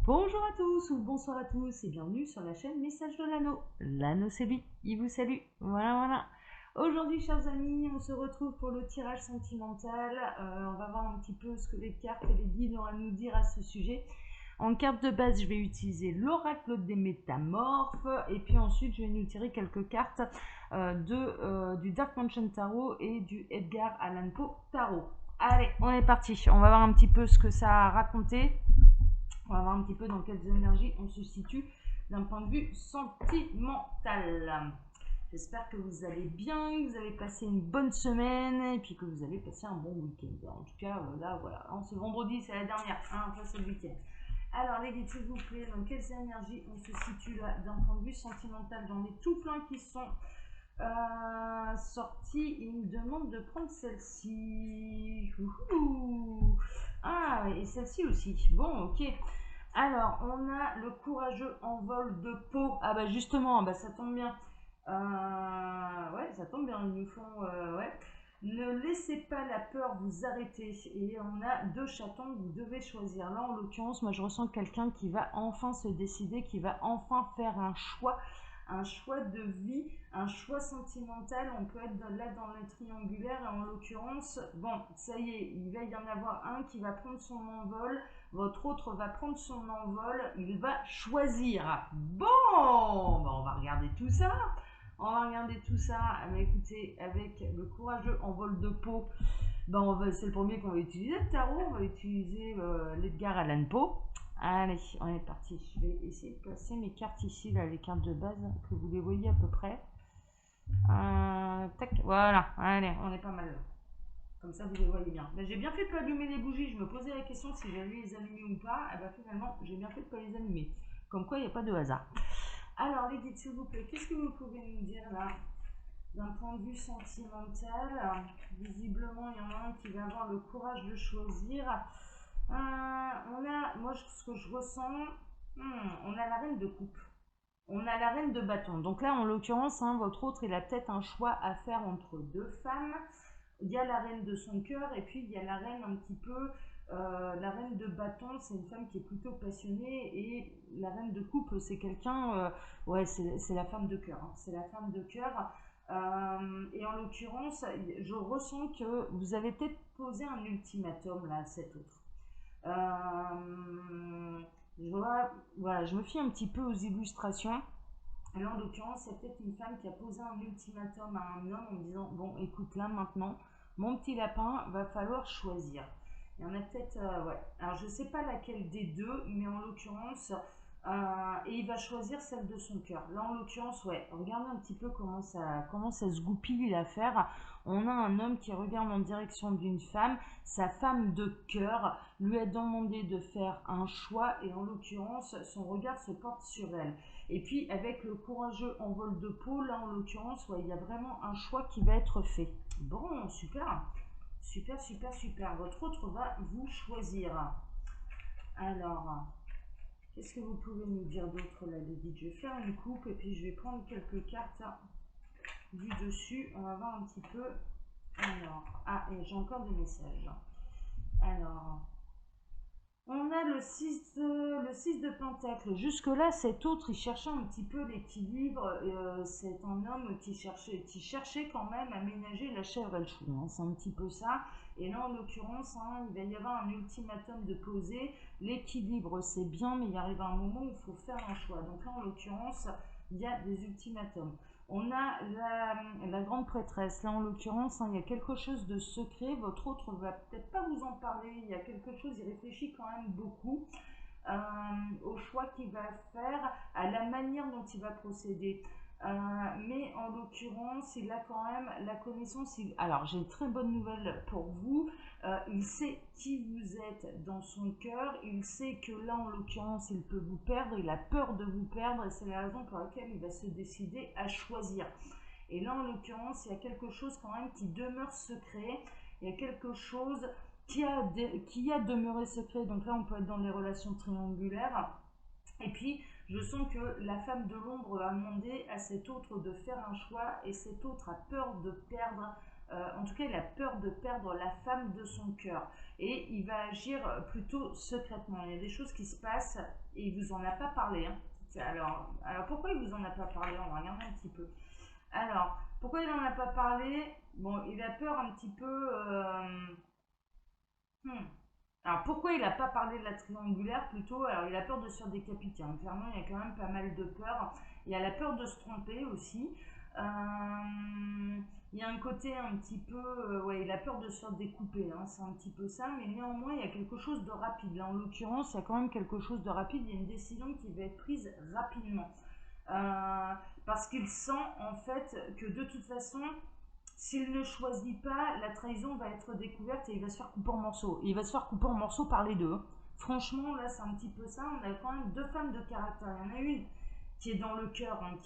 Bonjour à tous ou bonsoir à tous et bienvenue sur la chaîne Message de l'Anneau. L'Anneau c'est lui, il vous salue. Voilà. Aujourd'hui, chers amis, on se retrouve pour le tirage sentimental. On va voir un petit peu ce que les cartes et les guides ont à nous dire à ce sujet. En carte de base, je vais utiliser l'oracle des métamorphes et puis ensuite, je vais nous tirer quelques cartes du Dark Mansion Tarot et du Edgar Allan Poe Tarot. Allez, on est parti. On va voir un petit peu ce que ça a raconté. On va voir un petit peu dans quelles énergies on se situe d'un point de vue sentimental. J'espère que vous allez bien, que vous avez passé une bonne semaine et puis que vous avez passé un bon week-end. En tout cas, là, voilà. Ce vendredi, c'est la dernière, hein, après c'est le week-end. Alors, les guides, s'il vous plaît, dans quelles énergies on se situe là d'un point de vue sentimental? J'en ai tout plein qui sont sortis. Il me demande de prendre celle-ci. Ah, et celle-ci aussi. Bon, ok. Alors, on a le courageux envol de peau. Ah bah justement, bah ça tombe bien. Ouais, ça tombe bien, ils nous font... ouais. Ne laissez pas la peur vous arrêter. Et on a deux chatons que vous devez choisir. Là, en l'occurrence, moi, je ressens quelqu'un qui va enfin se décider, qui va enfin faire un choix de vie, un choix sentimental. On peut être là dans le triangulaire. Et en l'occurrence, bon, ça y est, il va y en avoir un qui va prendre son envol. Votre autre va prendre son envol, il va choisir. Bon, bah on va regarder tout ça. On va regarder tout ça. Écoutez, avec le courageux envol de peau, c'est le premier qu'on va utiliser, le tarot. On va utiliser l'Edgar Allan Poe. Allez, on est parti. Je vais essayer de placer mes cartes ici, là, les cartes de base, que vous les voyez à peu près. Tac, voilà. Allez, on est pas mal là. Comme ça, vous les voyez bien. J'ai bien fait de pas allumer les bougies. Je me posais la question si j'allais les allumer ou pas. Et finalement, j'ai bien fait de pas les allumer. Comme quoi, il n'y a pas de hasard. Alors, les guides, s'il vous plaît, qu'est-ce que vous pouvez nous dire là d'un point de vue sentimental? Visiblement, il y en a un qui va avoir le courage de choisir. Moi, ce que je ressens, on a la reine de coupe. On a la reine de bâton. Donc là, en l'occurrence, votre autre, il a peut-être un choix à faire entre deux femmes. Il y a la reine de son cœur et puis il y a la reine un petit peu, la reine de bâton, c'est une femme qui est plutôt passionnée, et la reine de coupe, c'est quelqu'un, ouais, c'est la femme de cœur, hein, c'est la femme de cœur. Et en l'occurrence, je ressens que vous avez peut-être posé un ultimatum là à cet autre. Je me fie un petit peu aux illustrations. Et là, en l'occurrence, c'est peut-être une femme qui a posé un ultimatum à un homme en disant, bon, écoute, là maintenant, mon petit lapin, va falloir choisir. Il y en a peut-être, ouais. Alors, je ne sais pas laquelle des deux, mais en l'occurrence, et il va choisir celle de son cœur. Là, en l'occurrence, ouais, regardez un petit peu comment ça se goupille l'affaire. On a un homme qui regarde en direction d'une femme. Sa femme de cœur lui a demandé de faire un choix, et en l'occurrence, son regard se porte sur elle. Et puis, avec le courageux envol de peau, là, en l'occurrence, ouais, il y a vraiment un choix qui va être fait. Bon, super. Super. Votre autre va vous choisir. Alors, qu'est-ce que vous pouvez nous dire d'autre là, les guides? Je vais faire une coupe et puis je vais prendre quelques cartes du dessus. On va voir un petit peu. Alors, et j'ai encore des messages. Alors, on a le 6 de Pentacle. Jusque-là, cet autre, il cherchait un petit peu l'équilibre. C'est un homme qui cherchait quand même à ménager la chèvre et le chou. Hein. C'est un petit peu ça. Et là, en l'occurrence, il va y avoir un ultimatum de poser. L'équilibre, c'est bien, mais il arrive un moment où il faut faire un choix. Donc là, en l'occurrence, il y a des ultimatums. On a la grande prêtresse. Là, en l'occurrence, il y a quelque chose de secret. Votre autre ne va peut-être pas vous en parler. Il y a quelque chose, il réfléchit quand même beaucoup au choix qu'il va faire, à la manière dont il va procéder. Mais en l'occurrence, il a quand même la connaissance. Alors, j'ai une très bonne nouvelle pour vous. Il sait qui vous êtes dans son cœur. Il sait que là, en l'occurrence, il peut vous perdre. Il a peur de vous perdre et c'est la raison pour laquelle il va se décider à choisir. Et là, en l'occurrence, il y a quelque chose quand même qui demeure secret. Il y a quelque chose qui a demeuré secret. Donc là, on peut être dans les relations triangulaires. Et puis, je sens que la femme de l'ombre a demandé à cet autre de faire un choix, et cet autre a peur de perdre en tout cas, il a peur de perdre la femme de son cœur. Et il va agir plutôt secrètement. Il y a des choses qui se passent et il vous en a pas parlé. Hein. Alors, pourquoi il vous en a pas parlé? On va regarder un petit peu. Alors, pourquoi il n'en a pas parlé? Bon, il a peur un petit peu... Alors, pourquoi il n'a pas parlé de la triangulaire plutôt? Alors, il a peur de se faire décapiter. Hein. Clairement, il y a quand même pas mal de peur. Il y a la peur de se tromper aussi. Il y a un côté un petit peu... ouais, il a peur de se faire découper. Hein. C'est un petit peu ça. Mais néanmoins, il y a quelque chose de rapide. Là, en l'occurrence, il y a quand même quelque chose de rapide. Il y a une décision qui va être prise rapidement. Parce qu'il sent en fait que de toute façon, s'il ne choisit pas, la trahison va être découverte et il va se faire couper en morceaux. Et il va se faire couper en morceaux par les deux. Franchement, là, c'est un petit peu ça. On a quand même deux femmes de caractère. Il y en a une qui est dans le cœur, hein,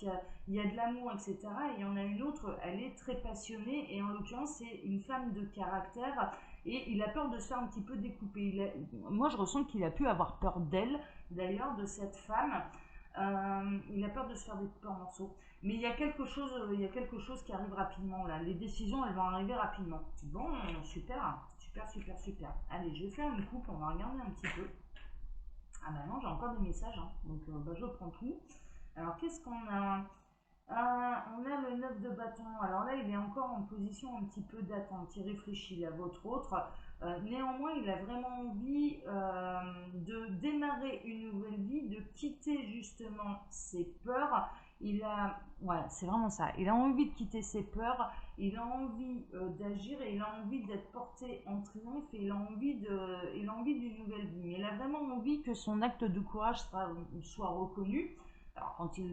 il y a de l'amour, etc. Et il y en a une autre, elle est très passionnée. Et en l'occurrence, c'est une femme de caractère. Et il a peur de se faire un petit peu découper. Moi, je ressens qu'il a pu avoir peur d'elle, d'ailleurs, de cette femme. Il a peur de se faire découper en morceaux. Mais il y a quelque chose qui arrive rapidement là. Les décisions, elles vont arriver rapidement. Bon, super, super, super, super. Allez, je vais faire une coupe, on va regarder un petit peu. Ah bah non, j'ai encore des messages, hein. Donc bah, je prends tout. Alors, qu'est-ce qu'on a? On a le 9 de bâton. Alors là, il est encore en position un petit peu d'attente. Il réfléchit là, votre autre. Néanmoins, il a vraiment envie de démarrer une nouvelle vie, de quitter justement ses peurs. Ouais, c'est vraiment ça. Il a envie de quitter ses peurs, il a envie d'agir et il a envie d'être porté en triomphe et il a envie d'une nouvelle vie. Mais il a vraiment envie que son acte de courage soit reconnu. Alors quand il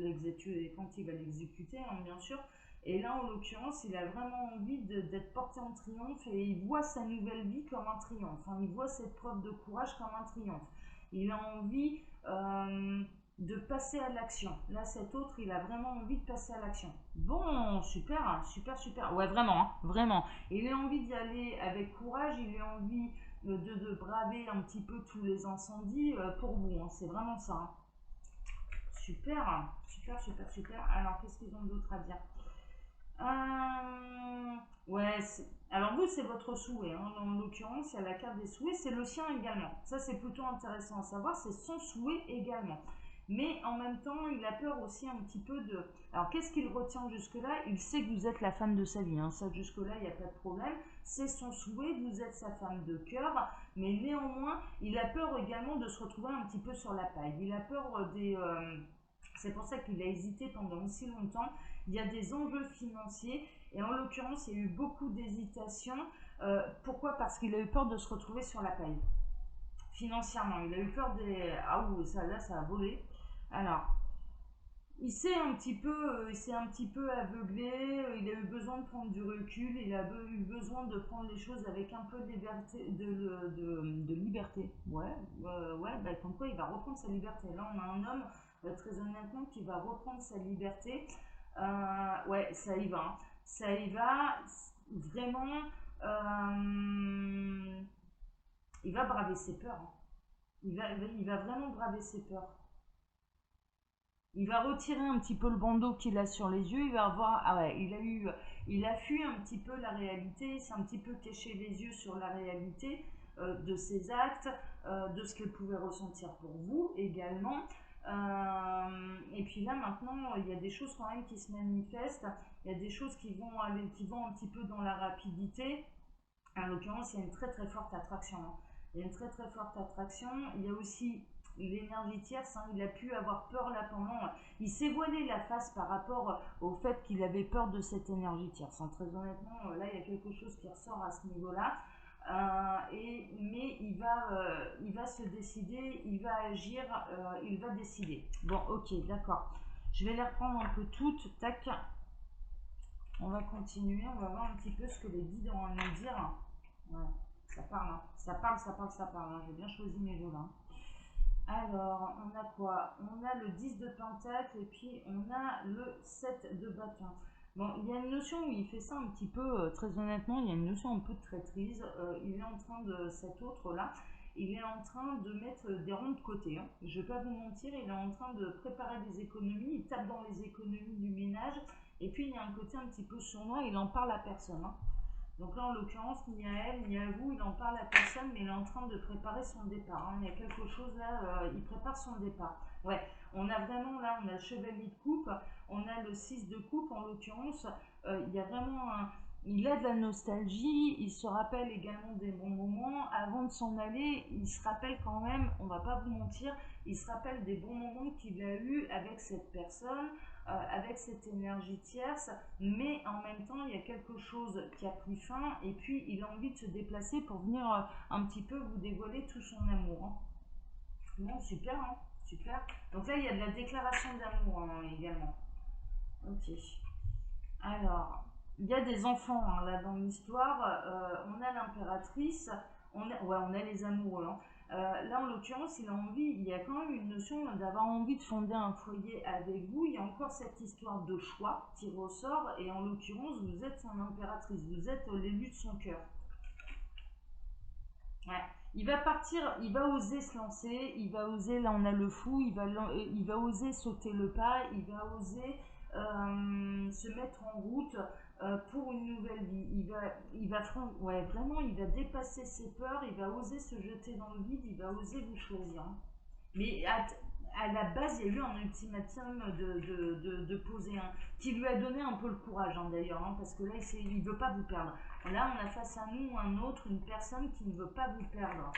va l'exécuter, hein, bien sûr. Et là, en l'occurrence, il a vraiment envie d'être porté en triomphe et il voit sa nouvelle vie comme un triomphe. Enfin, il voit cette preuve de courage comme un triomphe. Il a envie de passer à l'action. Là, cet autre, il a vraiment envie de passer à l'action. Bon, super, super, super. Ouais, vraiment, hein, vraiment. Il a envie d'y aller avec courage, il a envie de braver un petit peu tous les incendies pour vous. Hein, c'est vraiment ça. Hein. Super, super, super, super. Alors, qu'est-ce qu'ils ont d'autre à dire? Ouais, alors vous, c'est votre souhait. Hein. En l'occurrence, il y a la carte des souhaits, c'est le sien également. Ça, c'est plutôt intéressant à savoir, c'est son souhait également. Mais en même temps, il a peur aussi un petit peu de... Alors, qu'est-ce qu'il retient jusque-là? Il sait que vous êtes la femme de sa vie. Hein. Ça, jusque-là, il n'y a pas de problème. C'est son souhait, vous êtes sa femme de cœur. Mais néanmoins, il a peur également de se retrouver un petit peu sur la paille. Il a peur des... c'est pour ça qu'il a hésité pendant aussi longtemps. Il y a des enjeux financiers et en l'occurrence, il y a eu beaucoup d'hésitation. Pourquoi? Parce qu'il a eu peur de se retrouver sur la paille. Financièrement, il a eu peur des... Ah oui, ça là, ça a volé. Alors, il s'est un petit peu aveuglé, il a eu besoin de prendre du recul, il a eu besoin de prendre les choses avec un peu de liberté, de liberté. Ouais, ouais, bah, comme quoi il va reprendre sa liberté. Là, on a un homme, très honnêtement, qui va reprendre sa liberté. Ouais, ça y va. Hein. Ça y va, vraiment, il va braver ses peurs. Hein. Il va vraiment braver ses peurs. Il va retirer un petit peu le bandeau qu'il a sur les yeux. Il va avoir, ah ouais, il a fui un petit peu la réalité. Il s'est un petit peu caché les yeux sur la réalité de ses actes, de ce qu'il pouvait ressentir pour vous également. Et puis là maintenant, il y a des choses quand même qui se manifestent. Il y a des choses qui vont un petit peu dans la rapidité. En l'occurrence, il y a une très très forte attraction. Hein. Il y a une très très forte attraction. Il y a aussi l'énergie tierce, hein, il a pu avoir peur là pendant... Il s'est voilé la face par rapport au fait qu'il avait peur de cette énergie tierce. Hein. Très honnêtement, là, il y a quelque chose qui ressort à ce niveau-là. Mais il va se décider, il va agir, il va décider. Bon, ok, d'accord. Je vais les reprendre un peu toutes. Tac. On va continuer, on va voir un petit peu ce que les guides ont à nous dire. Ouais, ça parle, hein. Ça parle, ça parle, ça parle. Hein. J'ai bien choisi mes jeux là. Alors, on a quoi? On a le 10 de pentacle et puis on a le 7 de bâton. Bon, il y a une notion où il fait ça un petit peu, très honnêtement, il y a une notion un peu de traîtrise. Il est en train de, cet autre-là, il est en train de mettre des ronds de côté. Hein. Je ne vais pas vous mentir, il est en train de préparer des économies, il tape dans les économies du ménage. Et puis, il y a un côté un petit peu sournois, il en parle à personne. Hein. Donc là, en l'occurrence, ni à elle, ni à vous, il en parle à personne, mais il est en train de préparer son départ. Hein. Il y a quelque chose là, il prépare son départ. Ouais, on a vraiment là, on a le chevalier de coupe, on a le 6 de coupe en l'occurrence. Il y a vraiment un... Il a de la nostalgie, il se rappelle également des bons moments. Avant de s'en aller, il se rappelle quand même, on va pas vous mentir, il se rappelle des bons moments qu'il a eu avec cette personne, avec cette énergie tierce, mais en même temps, il y a quelque chose qui a pris fin, et puis il a envie de se déplacer pour venir un petit peu vous dévoiler tout son amour. Hein. Bon, super, hein, super. Donc là, il y a de la déclaration d'amour hein, également. Ok. Alors, il y a des enfants hein, là dans l'histoire. On a l'impératrice, ouais, on a les amoureux. Hein. Là, en l'occurrence, il a envie, il y a quand même une notion d'avoir envie de fonder un foyer avec vous. Il y a encore cette histoire de choix qui ressort, et en l'occurrence, vous êtes son impératrice, vous êtes l'élu de son cœur. Ouais. Il va partir, il va oser se lancer, il va oser, là on a le fou, il va oser sauter le pas, il va oser se mettre en route pour une nouvelle vie. Ouais, vraiment, il va dépasser ses peurs, il va oser se jeter dans le vide, il va oser vous choisir. Mais à la base, il y a eu un ultimatum de poser un, qui lui a donné un peu le courage hein, d'ailleurs, hein, parce que là, il ne veut pas vous perdre. Là, on a face à nous un autre, une personne qui ne veut pas vous perdre.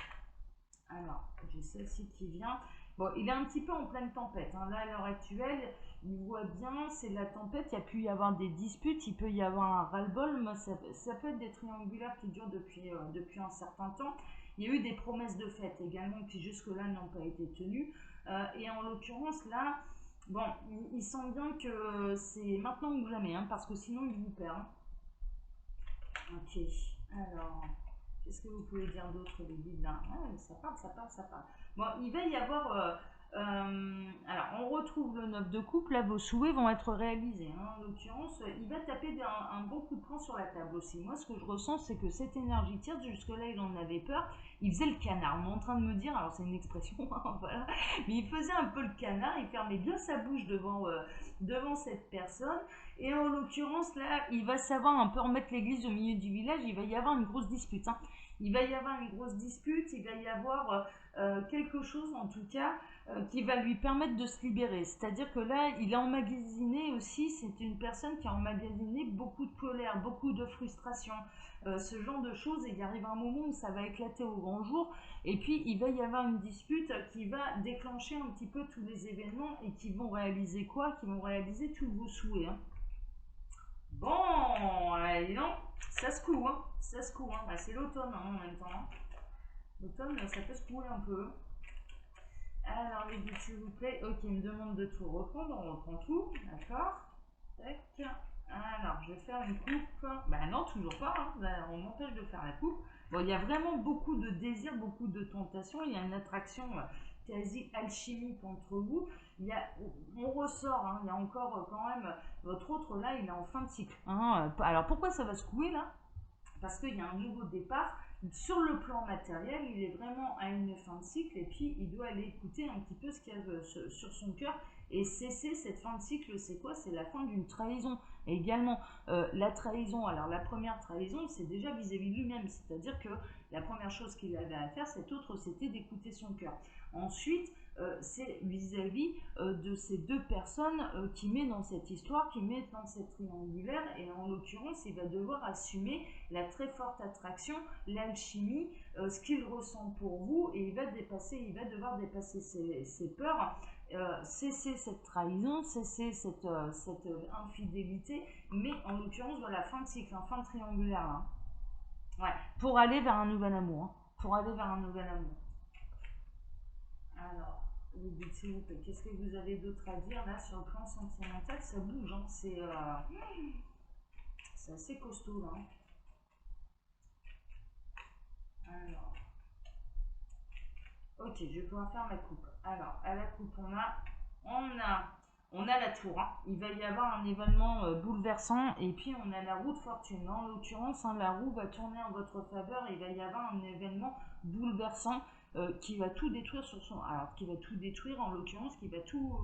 Alors, j'ai celle-ci qui vient. Bon, il est un petit peu en pleine tempête. Hein. Là, à l'heure actuelle, il voit bien, c'est la tempête. Il y a pu y avoir des disputes, il peut y avoir un ras-le-bol. Ça peut être des triangulaires qui durent depuis un certain temps. Il y a eu des promesses de fête également qui jusque-là n'ont pas été tenues. Et en l'occurrence, là, bon, il sent bien que c'est maintenant ou jamais, hein, parce que sinon il vous perd. Hein. Ok, alors... Qu'est-ce que vous pouvez dire d'autre, les guides là ouais, ça parle, ça parle, ça parle. Bon, il va y avoir... alors, on retrouve le 9 de coupe. Là, vos souhaits vont être réalisés. Hein. En l'occurrence, il va taper un bon coup de poing sur la table aussi. Moi, ce que je ressens, c'est que cette énergie tierce, jusque-là, il en avait peur. Il faisait le canard. On est en train de me dire, alors c'est une expression, hein, voilà, mais il faisait un peu le canard. Il fermait bien sa bouche devant cette personne. Et en l'occurrence, là, il va savoir un peu remettre l'église au milieu du village. Il va y avoir une grosse dispute. Hein. Il va y avoir une grosse dispute, il va y avoir quelque chose en tout cas qui va lui permettre de se libérer. C'est-à-dire que là, il a emmagasiné aussi, c'est une personne qui a emmagasiné beaucoup de colère, beaucoup de frustration, ce genre de choses, et il arrive un moment où ça va éclater au grand jour, et puis il va y avoir une dispute qui va déclencher un petit peu tous les événements, et qui vont réaliser quoi? Qui vont réaliser tous vos souhaits. Hein. Bon, non, ça se coud, hein. Ça se coud, hein. Bah, c'est l'automne hein, en même temps. Hein. L'automne, ça peut se couler un peu. Alors, les guides, s'il vous plaît. Ok, il me demande de tout reprendre. On reprend tout, d'accord. Tac. Alors, je vais faire une coupe. Bah non, toujours pas. Hein. On m'empêche de faire la coupe. Bon, il y a vraiment beaucoup de désirs, beaucoup de tentations. Il y a une attraction quasi alchimique entre vous. On ressort, hein, il y a encore quand même, votre autre là, il est en fin de cycle. Hein. Alors pourquoi ça va se couler là? Parce qu'il y a un nouveau départ. Sur le plan matériel, il est vraiment à une fin de cycle, et puis il doit aller écouter un petit peu ce qu'il y a sur son cœur et cesser cette fin de cycle. C'est quoi? C'est la fin d'une trahison. Et également, la trahison, alors la première trahison, c'est déjà vis-à-vis de lui-même, c'est-à-dire que la première chose qu'il avait à faire, cet autre, c'était d'écouter son cœur. Ensuite, c'est vis-à-vis de ces deux personnes qui met dans cette histoire, qui met dans cette triangulaire, et en l'occurrence, il va devoir assumer la très forte attraction, l'alchimie, ce qu'il ressent pour vous, et il va devoir dépasser ses peurs, cesser cette trahison, cesser cette infidélité, mais en l'occurrence, voilà, fin de cycle, fin de triangulaire, hein. Ouais, pour aller vers un nouvel amour, hein. Pour aller vers un nouvel amour. Alors, les guides, s'il vous plaît, qu'est-ce que vous avez d'autre à dire là sur le plan sentimental? Ça bouge, hein, c'est assez costaud là. Hein. Alors, ok, je vais pouvoir faire ma coupe. Alors, à la coupe, on a la tour. Hein. Il va y avoir un événement bouleversant, et puis on a la roue de fortune. En l'occurrence, hein, la roue va tourner en votre faveur, et il va y avoir un événement bouleversant qui va tout détruire qui va tout détruire en l'occurrence, qui va tout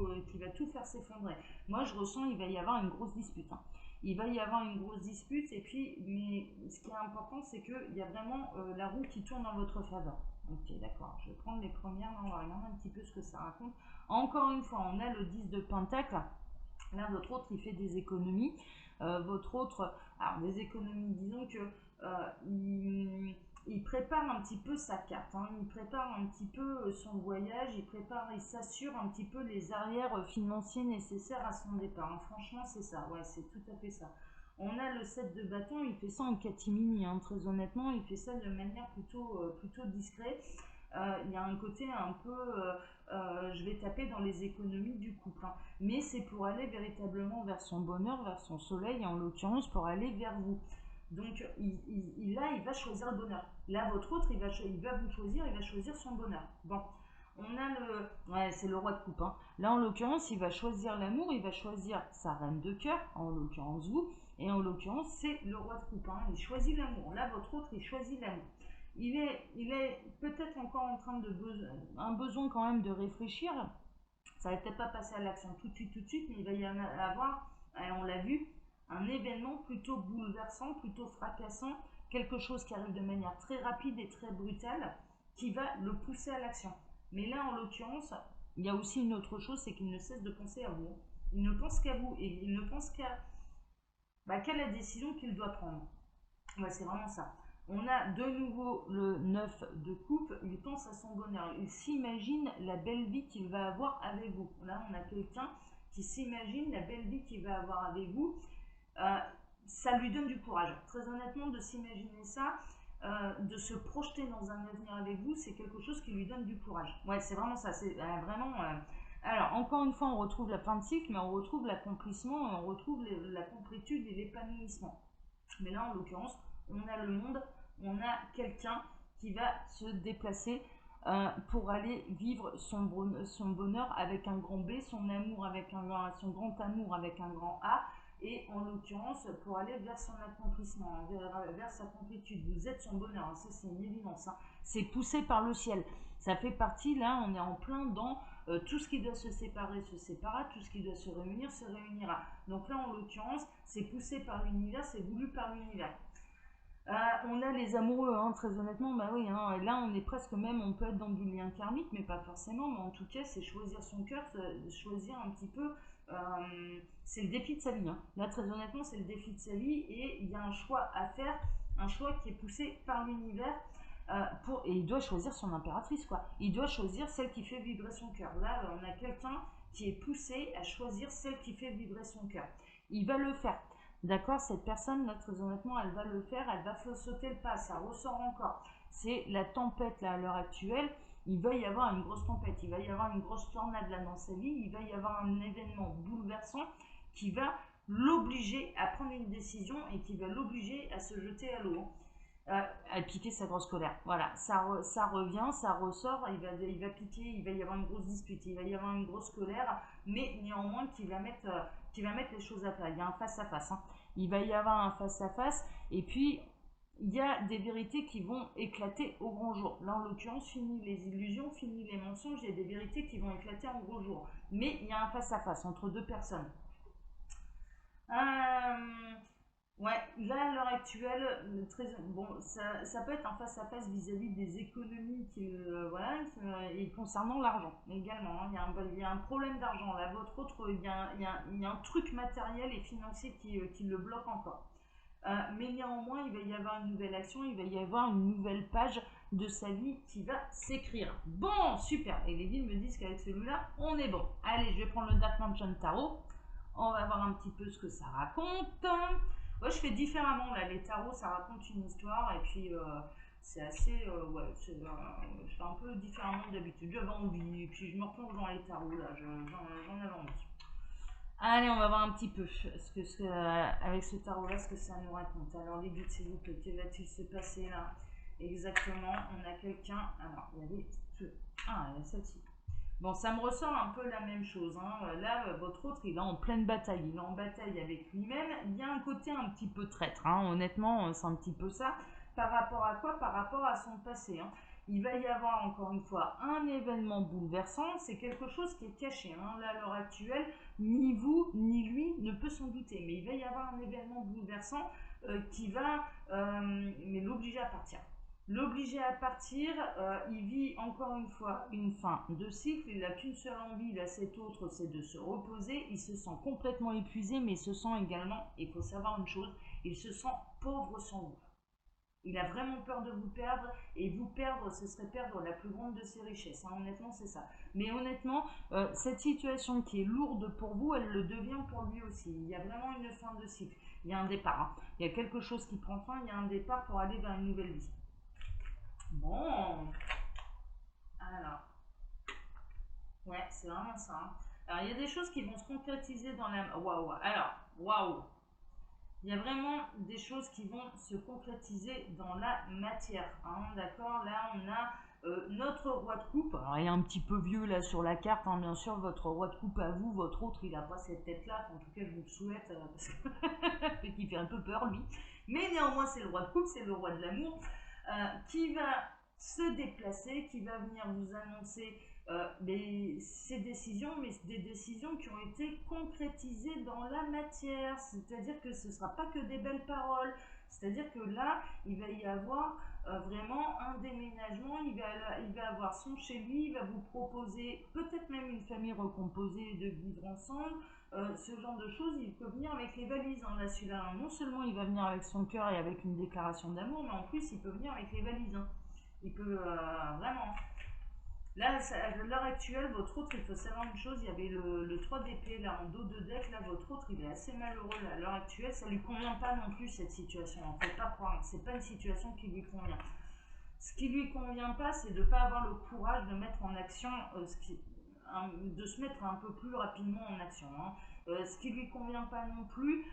faire s'effondrer. Moi, je ressens il va y avoir une grosse dispute. Hein. il va y avoir une grosse dispute. Et puis, mais ce qui est important, c'est qu'il y a vraiment la roue qui tourne en votre faveur. Ok, d'accord. Je vais prendre les premières. Là, on va regarder un petit peu ce que ça raconte. Encore une fois, on a le 10 de Pentacle. Là, votre autre, il fait des économies. Votre autre, alors des économies, disons que il prépare un petit peu sa carte, hein. Il prépare un petit peu son voyage, il s'assure un petit peu les arrières financiers nécessaires à son départ, hein. Franchement, c'est ça, ouais, c'est tout à fait ça. On a le 7 de bâton, il fait ça en catimini, hein, très honnêtement, il fait ça de manière plutôt discrète. Il y a un côté un peu, je vais taper dans les économies du couple, hein. Mais c'est pour aller véritablement vers son bonheur, vers son soleil, en l'occurrence pour aller vers vous. Donc là, il va choisir le bonheur. Là, votre autre, il va vous choisir, il va choisir son bonheur. Bon, on a le... Ouais, c'est le roi de coupe, hein. Là, en l'occurrence, il va choisir l'amour, il va choisir sa reine de cœur, en l'occurrence vous, et en l'occurrence, c'est le roi de coupe, hein. Il choisit l'amour. Là, votre autre, il choisit l'amour. Il est peut-être encore en train de un besoin quand même de réfléchir. Ça va peut-être pas passer à l'action tout de suite, mais il va y avoir, on l'a vu, un événement plutôt bouleversant, plutôt fracassant, quelque chose qui arrive de manière très rapide et très brutale, qui va le pousser à l'action. Mais là, en l'occurrence, il y a aussi une autre chose, c'est qu'il ne cesse de penser à vous. Il ne pense qu'à vous et il ne pense qu'à la décision qu'il doit prendre. Ouais, c'est vraiment ça. On a de nouveau le 9 de coupe, il pense à son bonheur, il s'imagine la belle vie qu'il va avoir avec vous. Là, on a quelqu'un qui s'imagine la belle vie qu'il va avoir avec vous. Ça lui donne du courage. Très honnêtement, de s'imaginer ça, de se projeter dans un avenir avec vous, c'est quelque chose qui lui donne du courage. Ouais, c'est vraiment ça. C'est vraiment... Alors, encore une fois, on retrouve la fin de cycle, mais on retrouve l'accomplissement, et on retrouve la complétude et l'épanouissement. Mais là, en l'occurrence, on a le monde, on a quelqu'un qui va se déplacer pour aller vivre son bonheur avec un grand B, son amour avec son grand amour avec un grand A, et en l'occurrence pour aller vers son accomplissement, vers sa complétude. Vous êtes son bonheur, hein, ça c'est une évidence, hein. C'est poussé par le ciel. Ça fait partie, là, on est en plein dans tout ce qui doit se séparer se séparera, tout ce qui doit se réunira. Donc là, en l'occurrence, c'est poussé par l'univers, c'est voulu par l'univers. On a les amoureux, hein, très honnêtement, bah oui, hein, là on est presque même, on peut être dans du lien karmique, mais pas forcément, mais en tout cas c'est choisir son cœur, choisir un petit peu, c'est le défi de sa vie, hein. Là très honnêtement c'est le défi de sa vie et il y a un choix à faire, un choix qui est poussé par l'univers, et il doit choisir son impératrice, quoi. Il doit choisir celle qui fait vibrer son cœur. Là on a quelqu'un qui est poussé à choisir celle qui fait vibrer son cœur. Il va le faire. D'accord, cette personne, là, très honnêtement, elle va le faire, elle va sauter le pas, ça ressort encore. C'est la tempête, là, à l'heure actuelle. Il va y avoir une grosse tempête, il va y avoir une grosse tornade, là, dans sa vie. Il va y avoir un événement bouleversant qui va l'obliger à prendre une décision et qui va l'obliger à se jeter à l'eau, à piquer sa grosse colère. Voilà, ça revient, ça ressort, il va piquer, il va y avoir une grosse dispute, il va y avoir une grosse colère, mais néanmoins qui va mettre les choses à plat. Il y a un face-à-face, hein. Il va y avoir un face-à-face, et puis il y a des vérités qui vont éclater au grand jour. Là, en l'occurrence, fini les illusions, fini les mensonges, il y a des vérités qui vont éclater en gros jour. Mais il y a un face-à-face entre deux personnes. Ouais, là à l'heure actuelle, bon, ça peut être un face-à-face vis-à-vis des économies voilà, et concernant l'argent également, hein. Il y a un problème d'argent là, votre autre, il y a un truc matériel et financier qui le bloque encore. Mais néanmoins, il va y avoir une nouvelle action, il va y avoir une nouvelle page de sa vie qui va s'écrire. Bon, super. Et les guides me disent qu'avec celui-là, on est bon. Allez, je vais prendre le Dark Mansion Tarot. On va voir un petit peu ce que ça raconte. Ouais, je fais différemment là. Les tarots, ça raconte une histoire et puis c'est assez. Ouais, je fais un peu différemment d'habitude. J'avais envie et puis je me replonge dans les tarots là. J'en avais envie. Allez, on va voir un petit peu avec ce tarot-là, ce que ça nous raconte. Alors, les guides, s'il vous plaît, que va-t-il se passer là? Exactement, on a quelqu'un. Alors, il y avait. Ah, il y a celle-ci. Bon, ça me ressort un peu la même chose, hein. Là, votre autre, il est en pleine bataille. Il est en bataille avec lui-même. Il y a un côté un petit peu traître, hein. Honnêtement, c'est un petit peu ça. Par rapport à quoi? Par rapport à son passé, hein. il va y avoir encore une fois un événement bouleversant, c'est quelque chose qui est caché, hein. Là à l'heure actuelle, ni vous ni lui ne peut s'en douter, mais il va y avoir un événement bouleversant qui va mais l'obliger à partir. L'obliger à partir, il vit encore une fois une fin de cycle, il n'a qu'une seule envie, il a cette autre, c'est de se reposer, il se sent complètement épuisé, mais il se sent également, il faut savoir une chose, il se sent pauvre sans vous. Il a vraiment peur de vous perdre, et vous perdre, ce serait perdre la plus grande de ses richesses, hein. Honnêtement, c'est ça. Mais honnêtement, cette situation qui est lourde pour vous, elle le devient pour lui aussi. Il y a vraiment une fin de cycle, il y a un départ, hein. Il y a quelque chose qui prend fin, il y a un départ pour aller vers une nouvelle vie. Bon, alors, ouais, c'est vraiment ça, hein. Alors, il y a des choses qui vont se concrétiser dans la... Waouh, alors, waouh. Il y a vraiment des choses qui vont se concrétiser dans la matière, hein, d'accord. Là, on a notre roi de coupe. Alors, il est un petit peu vieux là sur la carte, hein, bien sûr, votre roi de coupe à vous, votre autre, il n'a pas cette tête-là. En tout cas, je vous le souhaite, parce qu'il fait un peu peur, lui. Mais néanmoins, c'est le roi de coupe, c'est le roi de l'amour, qui va se déplacer, qui va venir vous annoncer ces décisions, mais des décisions qui ont été concrétisées dans la matière, c'est-à-dire que ce ne sera pas que des belles paroles, c'est-à-dire que là, il va y avoir vraiment un déménagement, il va avoir son chez lui, il va vous proposer peut-être même une famille recomposée de vivre ensemble, ce genre de choses. Il peut venir avec les valises, hein, là celui-là, non seulement il va venir avec son cœur et avec une déclaration d'amour, mais en plus il peut venir avec les valises, hein. Il peut vraiment... Là, à l'heure actuelle, votre autre, il faut savoir une chose, il y avait le 3 d'épée là en dos de deck, là votre autre il est assez malheureux là, à l'heure actuelle, ça lui convient pas non plus cette situation, en fait pas croire, c'est pas une situation qui lui convient. Ce qui lui convient pas, c'est de ne pas avoir le courage de mettre en action, de se mettre un peu plus rapidement en action, hein. Ce qui lui convient pas non plus,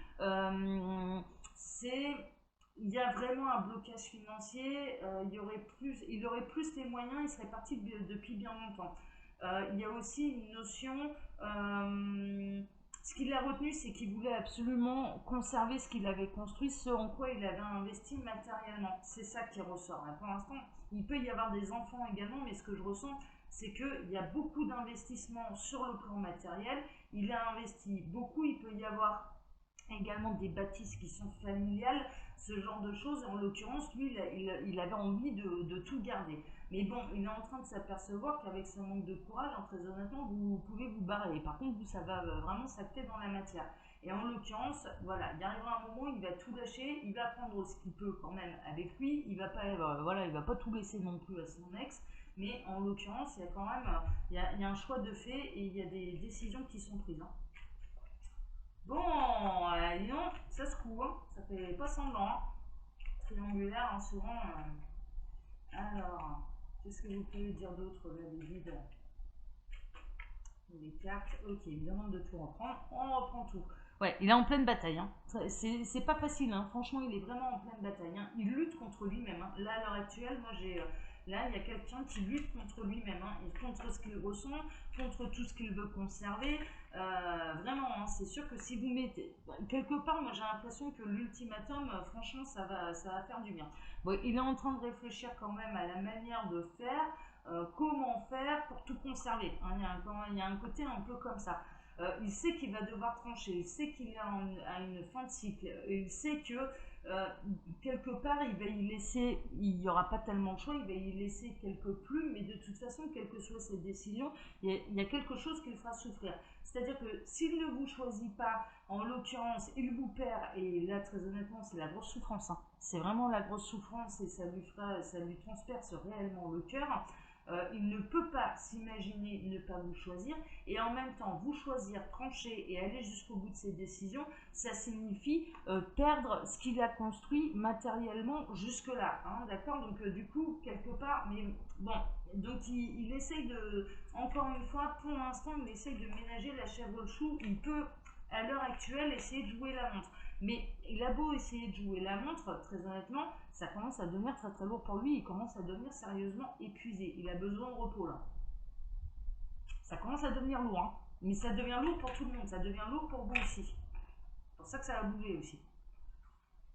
c'est... Il y a vraiment un blocage financier, il aurait plus les moyens, il serait parti depuis bien longtemps. Il y a aussi une notion, ce qu'il a retenu, c'est qu'il voulait absolument conserver ce qu'il avait construit, ce en quoi il avait investi matériellement. C'est ça qui ressort. Là, pour l'instant, il peut y avoir des enfants également, mais ce que je ressens, c'est qu'il y a beaucoup d'investissements sur le plan matériel. Il a investi beaucoup, il peut y avoir également des bâtisses qui sont familiales, ce genre de choses. En l'occurrence, lui, il avait envie de tout garder. Mais bon, il est en train de s'apercevoir qu'avec ce manque de courage, hein, très honnêtement, vous pouvez vous barrer. Et par contre, vous, ça va vraiment s'acter dans la matière. Et en l'occurrence, voilà, il arrivera un moment où il va tout lâcher, il va prendre ce qu'il peut quand même avec lui, il va pas, voilà, il va pas tout laisser non plus à son ex. Mais en l'occurrence, il y a quand même, il y a un choix de fait et il y a des décisions qui sont prises, hein. Bon, dis donc, ça se court, hein. Ça fait pas semblant, hein. Triangulaire, hein, souvent. Alors, qu'est-ce que vous pouvez dire d'autre là, les guides, les cartes? Ok, il me demande de tout reprendre. On reprend tout. Ouais, il est en pleine bataille, hein. C'est pas facile, hein. Franchement, il est vraiment en pleine bataille, hein. Il lutte contre lui-même, hein. Là, à l'heure actuelle, moi j'ai. Là, il y a quelqu'un qui lutte contre lui-même, hein, et contre ce qu'il ressent, contre tout ce qu'il veut conserver. Vraiment, hein, c'est sûr que si vous mettez... Quelque part, moi j'ai l'impression que l'ultimatum, franchement, ça va faire du bien. Bon, il est en train de réfléchir quand même à la manière de faire, comment faire pour tout conserver, hein. Il y a un côté un peu comme ça. Il sait qu'il va devoir trancher, il sait qu'il est à une fin de cycle, il sait que quelque part il va y laisser, il n'y aura pas tellement de choix, il va y laisser quelques plumes, mais de toute façon, quelles que soient ses décisions, il y a quelque chose qui le fera souffrir. C'est-à-dire que s'il ne vous choisit pas, en l'occurrence, il vous perd, et là très honnêtement c'est la grosse souffrance, hein. C'est vraiment la grosse souffrance et ça lui transperce réellement le cœur. Il ne peut pas s'imaginer ne pas vous choisir, et en même temps vous choisir, trancher et aller jusqu'au bout de ses décisions, ça signifie perdre ce qu'il a construit matériellement jusque là, hein, d'accord. Donc du coup quelque part, mais bon, donc il essaye de, encore une fois, pour l'instant il essaye de ménager la chèvre au chou. Il peut à l'heure actuelle essayer de jouer la montre, mais il a beau essayer de jouer la montre, très honnêtement, ça commence à devenir très très lourd pour lui. Il commence à devenir sérieusement épuisé. Il a besoin de repos là. Ça commence à devenir lourd, hein. Mais ça devient lourd pour tout le monde. Ça devient lourd pour vous aussi. C'est pour ça que ça va bouger aussi.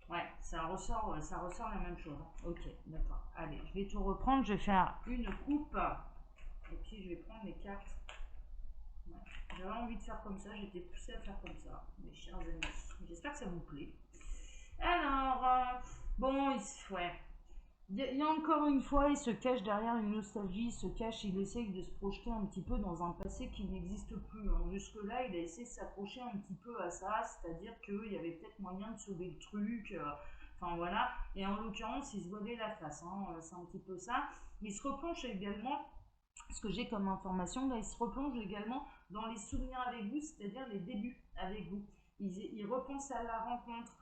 Ouais, ça ressort la même chose. Ok, d'accord. Allez, je vais tout reprendre. Je vais faire une coupe. Et puis, je vais prendre mes cartes. Ouais. J'avais envie de faire comme ça. J'étais poussée à faire comme ça, mes chers amis. J'espère que ça vous plaît. Alors, bon, ouais. Il y a encore une fois, il se cache derrière une nostalgie, il essaye de se projeter un petit peu dans un passé qui n'existe plus. Hein. Jusque-là, il a essayé de s'accrocher un petit peu à ça, c'est-à-dire qu'il y avait peut-être moyen de sauver le truc, enfin voilà. Et en l'occurrence, il se voilait la face, hein, c'est un petit peu ça. Il se replonge également, ce que j'ai comme information, là, il se replonge également dans les souvenirs avec vous, c'est-à-dire les débuts avec vous. Il repense à la rencontre,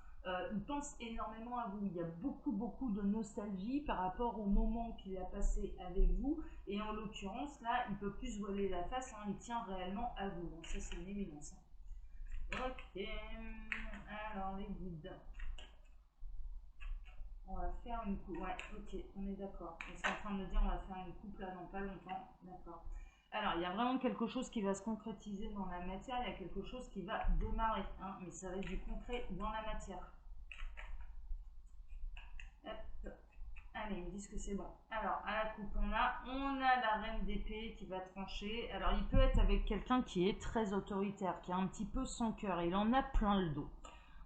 il pense énormément à vous. Il y a beaucoup de nostalgie par rapport au moment qu'il a passé avec vous. Et en l'occurrence, là, il peut plus se voiler la face, hein, il tient réellement à vous. Donc ça, c'est une évidence. Ok, alors les guides. On va faire une coupe. Ouais, ok, on est d'accord. On est en train de me dire on va faire une coupe là dans pas longtemps. D'accord. Alors, il y a vraiment quelque chose qui va se concrétiser dans la matière, il y a quelque chose qui va démarrer, hein, mais ça va être du concret dans la matière. Hop. Allez, ils me disent que c'est bon. Alors, à la coupe, on a la reine d'épée qui va trancher. Alors, il peut être avec quelqu'un qui est très autoritaire, qui a un petit peu son cœur. Il en a plein le dos.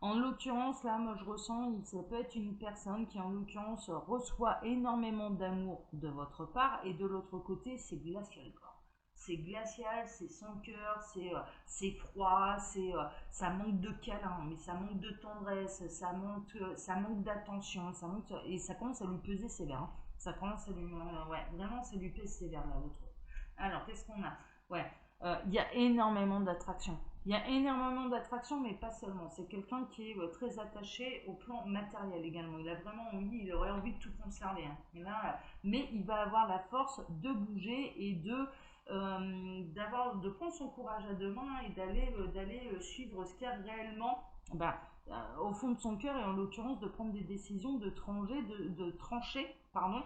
En l'occurrence, là, moi, je ressens, ça peut être une personne qui, en l'occurrence, reçoit énormément d'amour de votre part. Et de l'autre côté, c'est glacial, quoi. C'est glacial, c'est sans cœur, c'est froid, ça manque de câlin, mais ça manque de tendresse, ça manque d'attention, et ça commence à lui peser sévère. Hein. Ça commence à lui, ouais, vraiment, ça lui pèse sévère là, l'autre. Alors, qu'est-ce qu'on a? Ouais, il y a énormément d'attraction. Il y a énormément d'attraction, mais pas seulement. C'est quelqu'un qui est très attaché au plan matériel également. Il a vraiment envie, il aurait envie de tout conserver. Hein. Mais il va avoir la force de bouger et de prendre son courage à deux mains et d'aller suivre ce qu'il y a réellement au fond de son cœur et en l'occurrence de prendre des décisions, de trancher, pardon,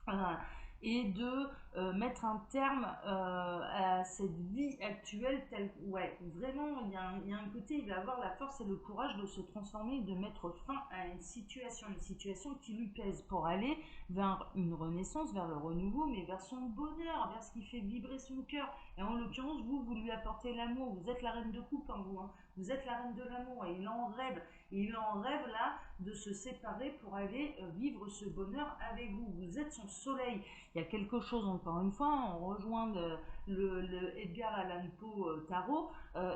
euh, et de mettre un terme à cette vie actuelle ouais, vraiment il y a un côté, il va avoir la force et le courage de se transformer, de mettre fin à une situation qui lui pèse pour aller vers une renaissance, vers le renouveau, mais vers son bonheur, vers ce qui fait vibrer son cœur. Et en l'occurrence, vous lui apportez l'amour, vous êtes la reine de coupe, hein, vous, hein. Vous êtes la reine de l'amour et il en rêve là de se séparer pour aller vivre ce bonheur avec vous. Vous êtes son soleil. Il y a quelque chose, encore une fois, on rejoint le Edgar Allan Poe tarot,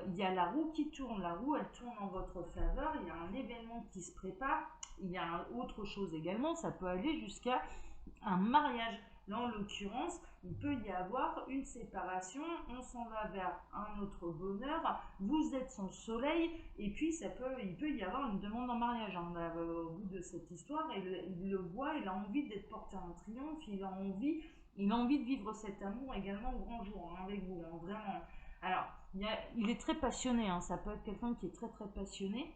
il y a la roue qui tourne, la roue elle tourne en votre faveur, il y a un événement qui se prépare, il y a autre chose également, ça peut aller jusqu'à un mariage. Là, en l'occurrence, il peut y avoir une séparation, on s'en va vers un autre bonheur, vous êtes son soleil, et puis il peut y avoir une demande en mariage. Hein, là, au bout de cette histoire, il le voit, il a envie d'être porté en triomphe, il a envie de vivre cet amour également au grand jour, hein, avec vous, hein, vraiment. Alors, il est très passionné, hein, ça peut être quelqu'un qui est très passionné.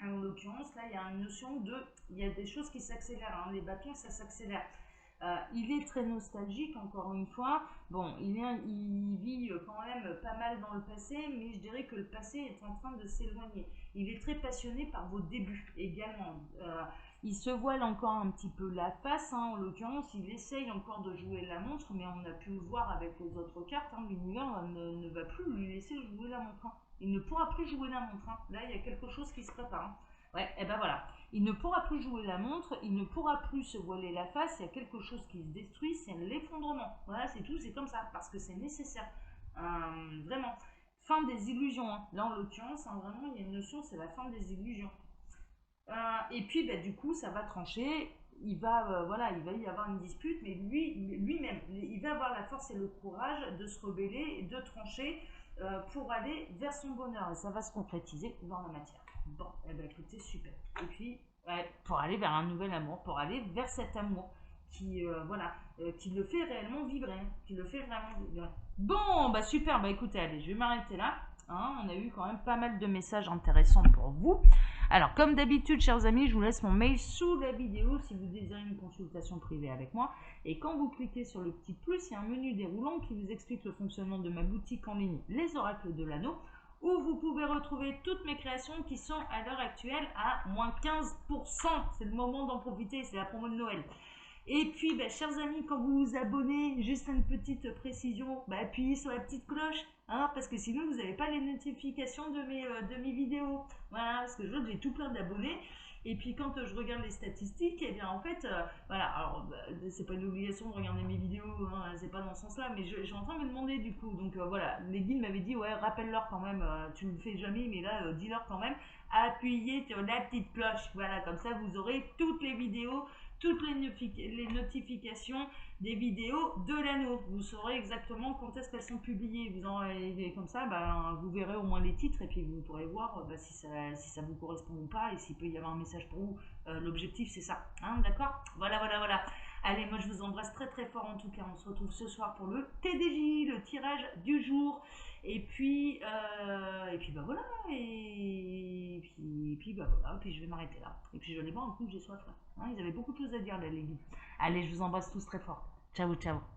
En l'occurrence, là, il y a une notion il y a des choses qui s'accélèrent, hein, les bâtons, ça s'accélère. Il est très nostalgique, encore une fois. Bon, il vit quand même pas mal dans le passé, mais je dirais que le passé est en train de s'éloigner. Il est très passionné par vos débuts également. Il se voile encore un petit peu la face, hein, en l'occurrence, il essaye encore de jouer la montre, mais on a pu le voir avec les autres cartes. Hein, l'univers ne va plus lui laisser jouer la montre. Hein. Il ne pourra plus jouer la montre. Hein. Là, il y a quelque chose qui se prépare. Hein. Ouais, et ben voilà. Il ne pourra plus jouer la montre, il ne pourra plus se voiler la face, il y a quelque chose qui se détruit, c'est l'effondrement. Voilà, c'est tout, c'est comme ça, parce que c'est nécessaire. Vraiment. Fin des illusions. Hein. Là, en l'occurrence, hein, vraiment, il y a une notion, c'est la fin des illusions. Et puis, du coup, ça va trancher. Voilà, il va y avoir une dispute, mais lui-même, il va avoir la force et le courage de se rebeller, de trancher pour aller vers son bonheur. Et ça va se concrétiser dans la matière. Bon, eh ben écoutez, super. Et puis, ouais, pour aller vers un nouvel amour, pour aller vers cet amour qui le fait réellement vibrer, hein, qui le fait vraiment vibrer. Bon, bah super, bah écoutez, allez, je vais m'arrêter là. Hein, on a eu quand même pas mal de messages intéressants pour vous. Alors, comme d'habitude, chers amis, je vous laisse mon mail sous la vidéo si vous désirez une consultation privée avec moi. Et quand vous cliquez sur le petit plus, il y a un menu déroulant qui vous explique le fonctionnement de ma boutique en ligne Les Oracles de l'Anneau, où vous pouvez retrouver toutes mes créations qui sont à l'heure actuelle à moins 15%. C'est le moment d'en profiter, c'est la promo de Noël. Et puis, chers amis, quand vous vous abonnez, juste une petite précision, appuyez sur la petite cloche, hein, parce que sinon vous n'avez pas les notifications de mes vidéos. Voilà, parce que j'ai tout plein d'abonnés. Et puis quand je regarde les statistiques, et bien en fait, voilà, alors c'est pas une obligation de regarder mes vidéos, hein, c'est pas dans ce sens-là, mais je suis en train de me demander du coup. Donc voilà, les guides m'avaient dit, ouais, rappelle-leur quand même, tu le fais jamais, mais là, dis-leur quand même, appuyez sur la petite cloche. Voilà, comme ça vous aurez toutes les vidéos, toutes les notifications des vidéos de l'anneau. Vous saurez exactement quand est-ce qu'elles sont publiées. Et comme ça, vous verrez au moins les titres et puis vous pourrez voir si ça vous correspond ou pas et s'il peut y avoir un message pour vous. L'objectif, c'est ça. Hein, d'accord? Voilà, voilà, voilà. Allez, moi je vous embrasse très très fort en tout cas. On se retrouve ce soir pour le TDJ, le tirage du jour. Et puis voilà. Voilà. Puis je vais m'arrêter là. Et puis je vais aller boire un coup, j'ai soif là. Hein, ils avaient beaucoup de choses à dire là, les guides. Allez, je vous embrasse tous très fort. Ciao, ciao.